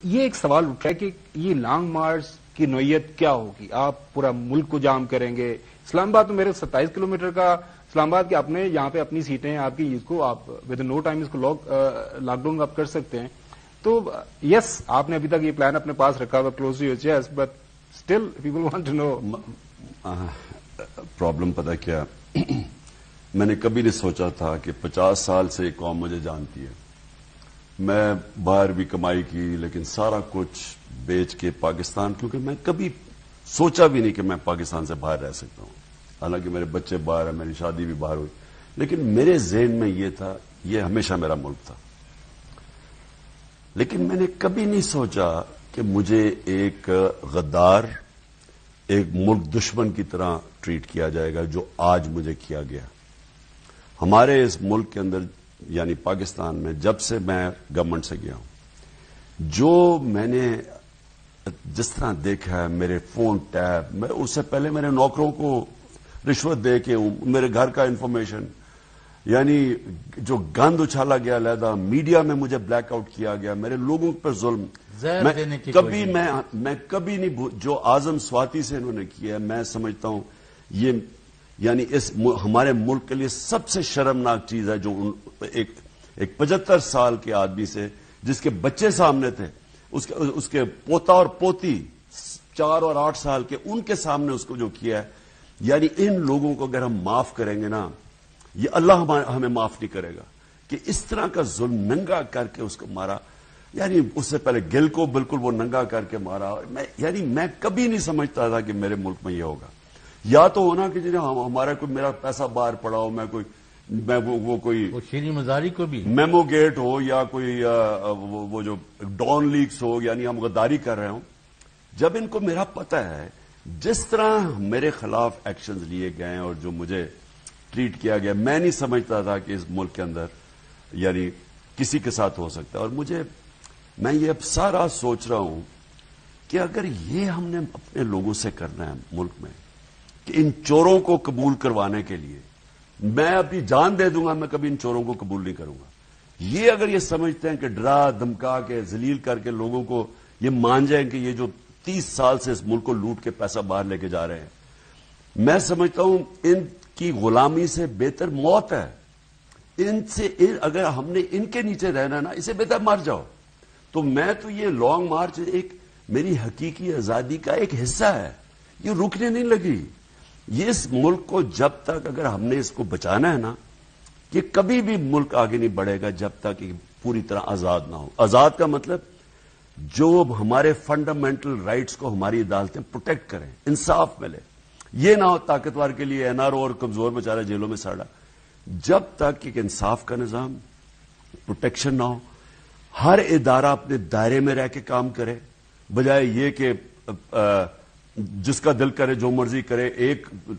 یہ ایک سوال اٹھ رہا ہے کہ یہ لانگ مارچ کی نوعیت کیا ہوگی؟ آپ پورا ملک کو جام کریں گے؟ اسلام آباد تو میرے 27 کلومیٹر کا اسلام آباد کے اپنے یہاں پہ اپنی سیٹیں ہیں آپ کی، اس کو آپ ود ان نو ٹائم اس کو لاک ڈاؤن آپ کر سکتے ہیں. تو یس، آپ نے ابھی تک یہ پلان اپنے پاس رکھا ہوا close to your chest, but still people want to know. Problem پتہ کیا؟ میں نے کبھی نہیں سوچا تھا کہ 50 سال سے یہ قوم مجھے جانتی ہے. میں باہر بھی کمائی کی، لیکن سارا کچھ بیچ کے پاکستان، کیونکہ میں کبھی سوچا بھی نہیں کہ میں پاکستان سے باہر رہ سکتا ہوں. حالانکہ میرے بچے باہر ہیں، میری شادی بھی باہر ہوئی، لیکن میرے ذہن میں یہ تھا یہ ہمیشہ میرا ملک تھا. لیکن میں نے کبھی نہیں سوچا کہ مجھے ایک غدار، ایک ملک دشمن کی طرح ٹریٹ کیا جائے گا جو آج مجھے کیا گیا. ہمارے اس ملک کے اندر یعنی پاکستان میں جب سے میں گورنمنٹ سے گیا ہوں، جو میں نے جس طرح دیکھا ہے، میرے فون ٹیپ، میں اس سے پہلے میرے نوکروں کو رشوت دے کے میرے گھر کا انفارمیشن، یعنی جو گند اچھالا گیا علیحدہ، میڈیا میں مجھے بلیک آؤٹ کیا گیا، میرے لوگوں پر ظلم، میں کبھی نہیں جو اعظم سواتی سے انہوں نے کیا ہے، میں سمجھتا ہوں یہ یعنی ہمارے ملک کے لیے سب سے شرمناک چیز ہے. جو ایک 75 سال کے آدمی سے، جس کے بچے سامنے تھے، اس کے پوتا اور پوتی 4 اور 8 سال کے، ان کے سامنے اس کو جو کیا ہے، یعنی ان لوگوں کو اگر ہم معاف کریں گے نا، یہ اللہ ہمیں معاف نہیں کرے گا کہ اس طرح کا ظلم ننگا کر کے اس کو مارا. یعنی اس سے پہلے گل کو بالکل وہ ننگا کر کے مارا. میں کبھی نہیں سمجھتا تھا کہ میرے ملک میں یہ ہوگا. یا تو ہونا کہ ہمارا کوئی میرا پیسہ باہر پڑا ہو، میں کوئی شیریں مزاری کو بھی میمو گیٹ ہو، یا کوئی وہ جو ڈان لیکس ہو، یعنی ہم غداری کر رہے ہوں. جب ان کو میرا پتہ ہے جس طرح میرے خلاف ایکشنز لیے گئے اور جو مجھے ٹریٹ کیا گیا، میں نہیں سمجھتا تھا کہ اس ملک کے اندر یعنی کسی کے ساتھ ہو سکتا ہے. اور میں یہ اب سارا سوچ رہا ہوں کہ اگر یہ ہم نے اپنے لوگوں سے کرنا ہے ملک میں، کہ ان چوروں کو قبول کروانے کے لیے میں اپنی جان دے دوں گا، میں کبھی ان چوروں کو قبول نہیں کروں گا. یہ اگر یہ سمجھتے ہیں کہ ڈرا دھمکا کے ذلیل کر کے لوگوں کو یہ مان جائیں کہ یہ جو 30 سال سے اس ملک کو لوٹ کے پیسہ باہر لے کے جا رہے ہیں، میں سمجھتا ہوں ان کی غلامی سے بہتر موت ہے. اگر ہم نے ان کے نیچے رہنا نا، اسے بہتر مر جاؤ. تو میں تو یہ لانگ مارچ ایک میری حقیقی آزادی کا ایک حصہ ہے، یہ رکنے نہیں لگی. یہ اس ملک کو جب تک اگر ہم نے اس کو بچانا ہے نا، یہ کبھی بھی ملک آگے نہیں بڑھے گا جب تک یہ پوری طرح آزاد نہ ہو. آزاد کا مطلب جو ہمارے فنڈامنٹل رائٹس کو ہماری عدالتیں پروٹیکٹ کریں، انصاف ملے. یہ نہ ہو طاقتور کے لیے NRO اور کمزور بیچارہ جیلوں میں سڑا. جب تک ایک انصاف کا نظام، پروٹیکشن نہ ہو، ہر ادارہ اپنے دائرے میں رہ کے کام کرے، بجائے یہ کہ جس کا دل کرے جو مرضی کرے.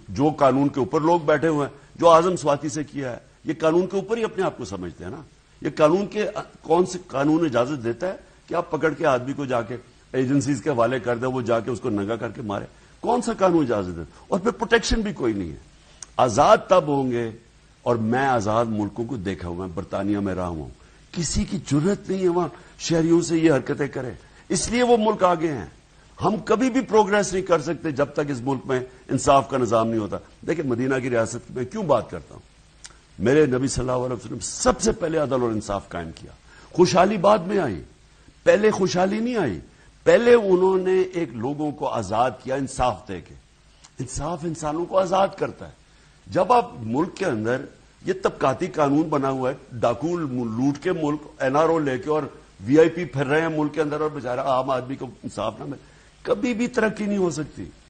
جو قانون کے اوپر لوگ بیٹھے ہوئے ہیں، جو اعظم سواتی سے کیا ہے، یہ قانون کے اوپر ہی اپنے آپ کو سمجھتے ہیں نا. یہ کون سے قانون اجازت دیتا ہے کہ آپ پکڑ کے آدمی کو جا کے ایجنسیز کے حوالے کر دیں، وہ جا کے اس کو ننگا کر کے مارے؟ کون سا قانون اجازت دیتا؟ اور پھر پروٹیکشن بھی کوئی نہیں ہے. آزاد تب ہوں گے، اور میں آزاد ملکوں کو دیکھا ہوا، میں برطانیہ میں رہا ہوں، کسی کی جرت نہیں ہے وہاں شہریوں سے یہ حرکتیں کرے. اس لیے وہ ملک آگے ہیں. ہم کبھی بھی پروگریس نہیں کر سکتے جب تک اس ملک میں انصاف کا نظام نہیں ہوتا. دیکھیں، مدینہ کی ریاست میں کیوں بات کرتا ہوں، میرے نبی صلی اللہ علیہ وسلم سب سے پہلے عدل اور انصاف قائم کیا. خوشحالی بعد میں آئی، پہلے خوشحالی نہیں آئی. پہلے انہوں نے ایک لوگوں کو آزاد کیا انصاف دے کے. انصاف انسانوں کو آزاد کرتا ہے. جب آپ ملک کے اندر یہ طبقاتی قانون بنا ہوا ہے، ڈاکو لوٹ کے ملک NRO لے کے اور VIP پھر رہے ہیں ملک کے اندر، اور بیچارہ عام آدمی کو انصاف نہ ملے، کبھی بھی ترقی نہیں ہو سکتی.